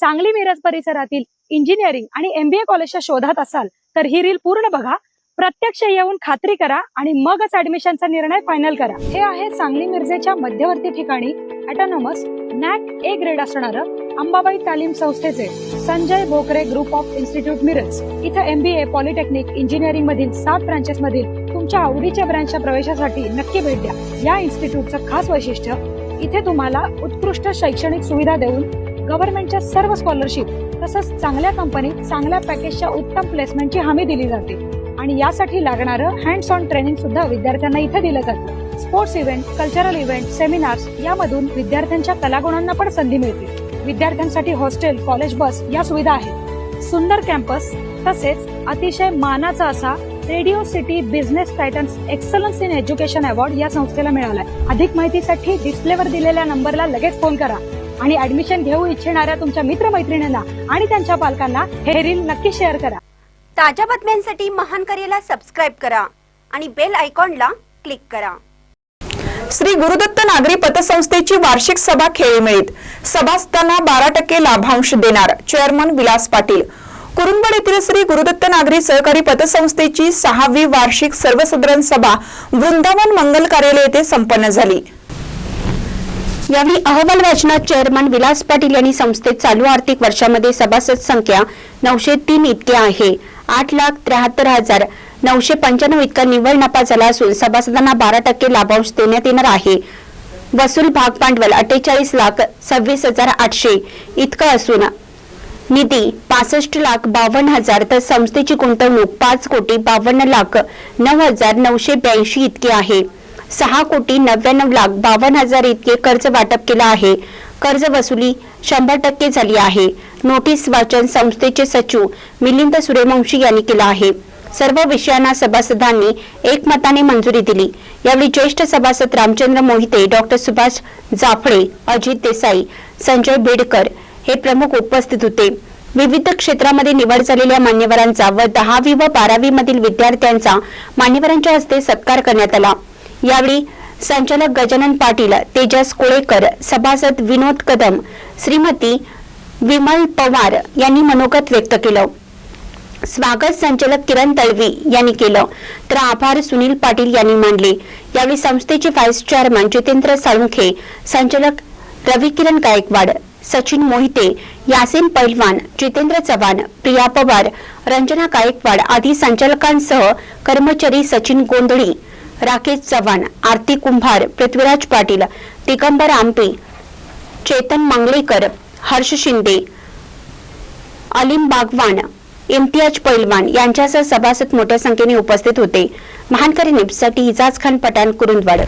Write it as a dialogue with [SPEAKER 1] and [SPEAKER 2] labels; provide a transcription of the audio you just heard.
[SPEAKER 1] सांगली मिरज परिसरातील इंजिनिअरिंग आणि MBA कॉलेजच्या शोधात असाल तर ही रील पूर्ण बघा, प्रत्यक्ष येऊन खात्री करा आणि मगच ऍडमिशनचा निर्णय फायनल करा। हे आहे सांगली मिरजेच्या मध्यवर्ती ठिकाणी ऑटोनॉमस NAC A ग्रेड असणारं अंबाबाई तालीम संस्थेचे Sanjay Bhokare group of institute Miraj. इथे MBA, पॉलिटेक्निक, इंजिनिअरिंग मधील 7 ब्रांचेस मधील तुमच्या आवडीच्या ब्रँचच्या प्रवेशासाठी नक्की भेट द्या। या इन्स्टिट्यूटचं खास वैशिष्ट्य, इथे तुम्हाला उत्कृष्ट शैक्षणिक सुविधा देऊन गव्हर्नमेंटच्या सर्व स्कॉलरशिप तसंच चांगल्या कंपनीत चांगल्या पॅकेजच्या उत्तम प्लेसमेंटची हमी दिली जाते आणि यासाठी लागणारं हँड्स ऑन ट्रेनिंग सुद्धा विद्यार्थ्यांना इथे दिलं जातं। Sports event, cultural event, seminars यामधून विद्यार्थ्यांच्या कलागुणांना पण संधी मिळते। विद्यार्थ्यांसाठी हॉस्टेल, कॉलेज बस या सुविधा आहेत। सुंदर कॅम्पस तसेच अतिशय मानाचा असा radio city business Titans excellence in education award या संस्थेला मिळालाय। अधिक माहितीसाठी डिस्प्लेवर दिलेल्या नंबरला लगेच फोन करा आणि ऍडमिशन घेऊ इच्छिणाऱ्या तुमच्या मित्रमैत्रिणींना आणि त्यांच्या पालकांना हे रील नक्की शेअर करा।
[SPEAKER 2] ताज्या बातम्यांसाठी महान करेला सबस्क्राइब करा आणि बेल आयकॉनला क्लिक करा।
[SPEAKER 3] श्री गुरुदत्त नागरी पतसंस्थेची वार्षिक सभा खेळीमेळीत, सभासदांना 12% लाभांश देणार, चेअरमन विलास पाटील। कुरुंबड येथील श्री गुरुदत्त नागरी सहकारी पतसंस्थेची 6वी वार्षिक सर्वसाधारण सभा वृंदावन मंगल कार्यालय येथे संपन्न झाली।
[SPEAKER 2] यावेळी अहवाल वाचनात चेअरमन विलास पाटील यांनी संस्थेत चालू आर्थिक वर्षामध्ये सभासद संख्या 903 इतकी आहे। 8,73,995 इतका निव्वळ नफा झाला असून सभासदांना 12% लाभांश देण्यात येणार आहे। वसूल भाग भांडवल 48,26,800 इतका असून निधी 65,52,000 तर संस्थेची गुंतवणूक 5,52,09,982 इतकी आहे। 6,99,52,000 इतके कर्ज वाटप केलं आहे। कर्ज वसुली 100% झाली आहे। नोटीस वाचन संस्थेचे सचिव मिलिंद सूर्यवंशी यांनी केलं आहे। सर्व विषयांना सभासदांनी एकमताने मंजुरी दिली। यावेळी ज्येष्ठ सभासद रामचंद्र मोहिते, डॉक्टर सुभाष जाफळे, अजित देसाई, संजय बेडकर हे प्रमुख उपस्थित होते। विविध क्षेत्रामध्ये निवड झालेल्या मान्यवरांचा व 10वी व 12वी मधील विद्यार्थ्यांचा मान्यवरांच्या हस्ते सत्कार करण्यात आला। यावेळी संचालक गजानन पाटील, तेजस कोळेकर, सभासद विनोद कदम, श्रीमती विमल पवार यांनी मनोगत व्यक्त केलं। स्वागत संचालक किरण तळवी यांनी केलं तर आभार सुनील पाटील यांनी मानले। यावेळी संस्थेचे व्हाईस चेअरमन जितेंद्र साळुंखे, संचालक रविकिरण गायकवाड, सचिन मोहिते, यासिन पैलवान, जितेंद्र चव्हाण, प्रिया पवार, रंजना गायकवाड आदी संचालकांसह कर्मचारी सचिन गोंधळी, राकेश चव्हाण, आरती कुंभार, पृथ्वीराज पाटील, दिगंबर आंबे, चेतन मंगलेकर, हर्ष शिंदे, अलीम बागवान, इम्तियाज पैलवान यांच्यासह सभासद मोठ्या संख्येने उपस्थित होते। महानकरी न्यूजसाठी इजाज खान पठाण, कुरुंदवाड।